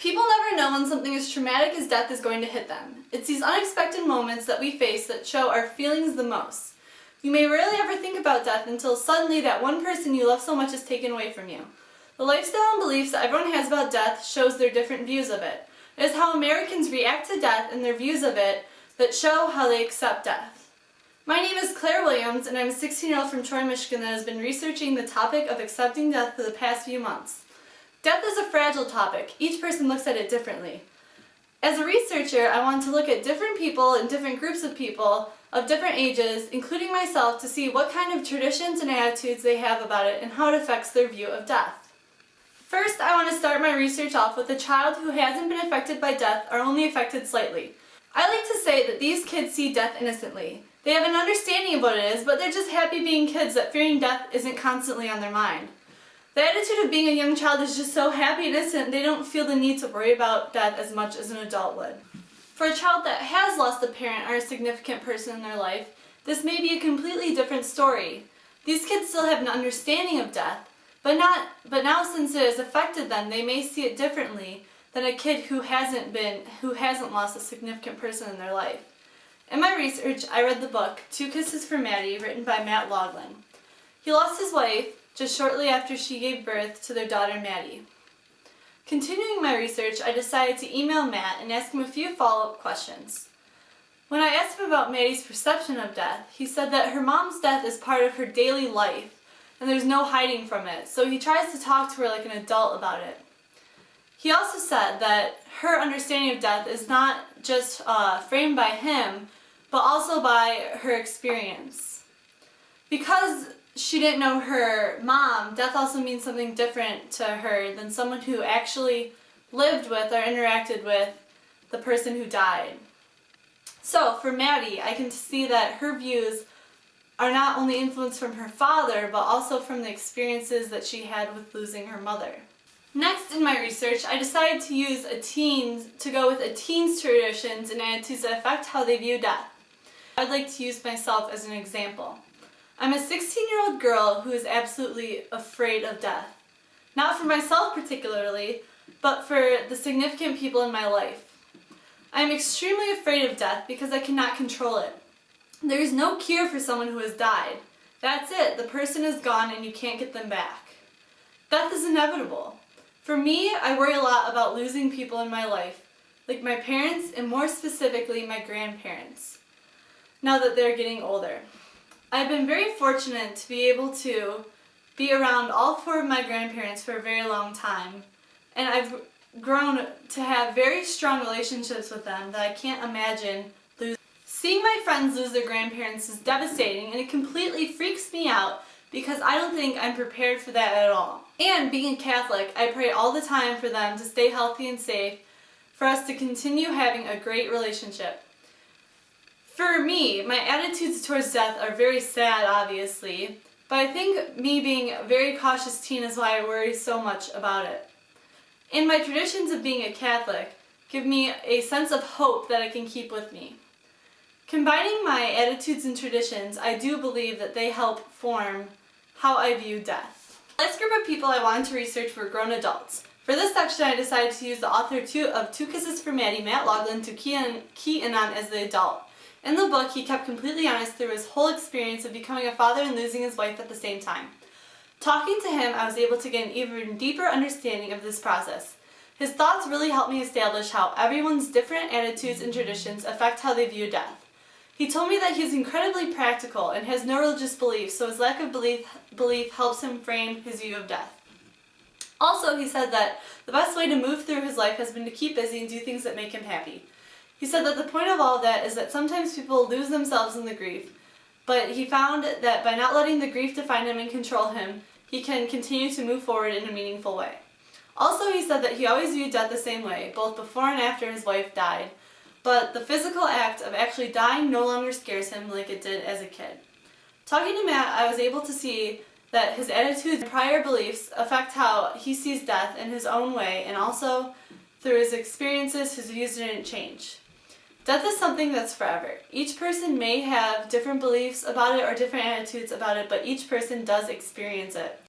People never know when something as traumatic as death is going to hit them. It's these unexpected moments that we face that show our feelings the most. You may rarely ever think about death until suddenly that one person you love so much is taken away from you. The lifestyle and beliefs that everyone has about death shows their different views of it. It is how Americans react to death and their views of it that show how they accept death. My name is Claire Williams, and I'm a 16-year-old from Troy, Michigan that has been researching the topic of accepting death for the past few months. Death is a fragile topic. Each person looks at it differently. As a researcher, I want to look at different people and different groups of people of different ages, including myself, to see what kind of traditions and attitudes they have about it and how it affects their view of death. First, I want to start my research off with a child who hasn't been affected by death or only affected slightly. I like to say that these kids see death innocently. They have an understanding of what it is, but they're just happy being kids that fearing death isn't constantly on their mind. The attitude of being a young child is just so happy and innocent, they don't feel the need to worry about death as much as an adult would. For a child that has lost a parent or a significant person in their life, this may be a completely different story. These kids still have an understanding of death, but now since it has affected them, they may see it differently than a kid who hasn't lost a significant person in their life. In my research, I read the book 2 Kisses for Maddie, written by Matt Loughlin. He lost his wife just shortly after she gave birth to their daughter Maddie. Continuing my research, I decided to email Matt and ask him a few follow-up questions. When I asked him about Maddie's perception of death, he said that her mom's death is part of her daily life and there's no hiding from it, so he tries to talk to her like an adult about it. He also said that her understanding of death is not just framed by him, but also by her experience. Because she didn't know her mom, death also means something different to her than someone who actually lived with or interacted with the person who died. So for Maddie, I can see that her views are not only influenced from her father, but also from the experiences that she had with losing her mother. Next in my research, I decided to go with a teen's traditions and attitudes that affect how they view death. I'd like to use myself as an example. I'm a 16-year-old girl who is absolutely afraid of death. Not for myself particularly, but for the significant people in my life. I am extremely afraid of death because I cannot control it. There is no cure for someone who has died. That's it, the person is gone and you can't get them back. Death is inevitable. For me, I worry a lot about losing people in my life, like my parents and more specifically my grandparents, now that they're getting older. I've been very fortunate to be able to be around all 4 of my grandparents for a very long time, and I've grown to have very strong relationships with them that I can't imagine losing. Seeing my friends lose their grandparents is devastating, and it completely freaks me out because I don't think I'm prepared for that at all. And being a Catholic, I pray all the time for them to stay healthy and safe, for us to continue having a great relationship. For me, my attitudes towards death are very sad, obviously, but I think me being a very cautious teen is why I worry so much about it. And my traditions of being a Catholic give me a sense of hope that I can keep with me. Combining my attitudes and traditions, I do believe that they help form how I view death. The last group of people I wanted to research were grown adults. For this section, I decided to use the author of 2 Kisses for Maddie, Matt Loughlin, to key in on as the adult. In the book, he kept completely honest through his whole experience of becoming a father and losing his wife at the same time. Talking to him, I was able to get an even deeper understanding of this process. His thoughts really helped me establish how everyone's different attitudes and traditions affect how they view death. He told me that he's incredibly practical and has no religious beliefs, so his lack of belief helps him frame his view of death. Also, he said that the best way to move through his life has been to keep busy and do things that make him happy. He said that the point of all of that is that sometimes people lose themselves in the grief, but he found that by not letting the grief define him and control him, he can continue to move forward in a meaningful way. Also, he said that he always viewed death the same way, both before and after his wife died, but the physical act of actually dying no longer scares him like it did as a kid. Talking to Matt, I was able to see that his attitudes and prior beliefs affect how he sees death in his own way, and also through his experiences, his views didn't change. Death is something that's forever. Each person may have different beliefs about it or different attitudes about it, but each person does experience it.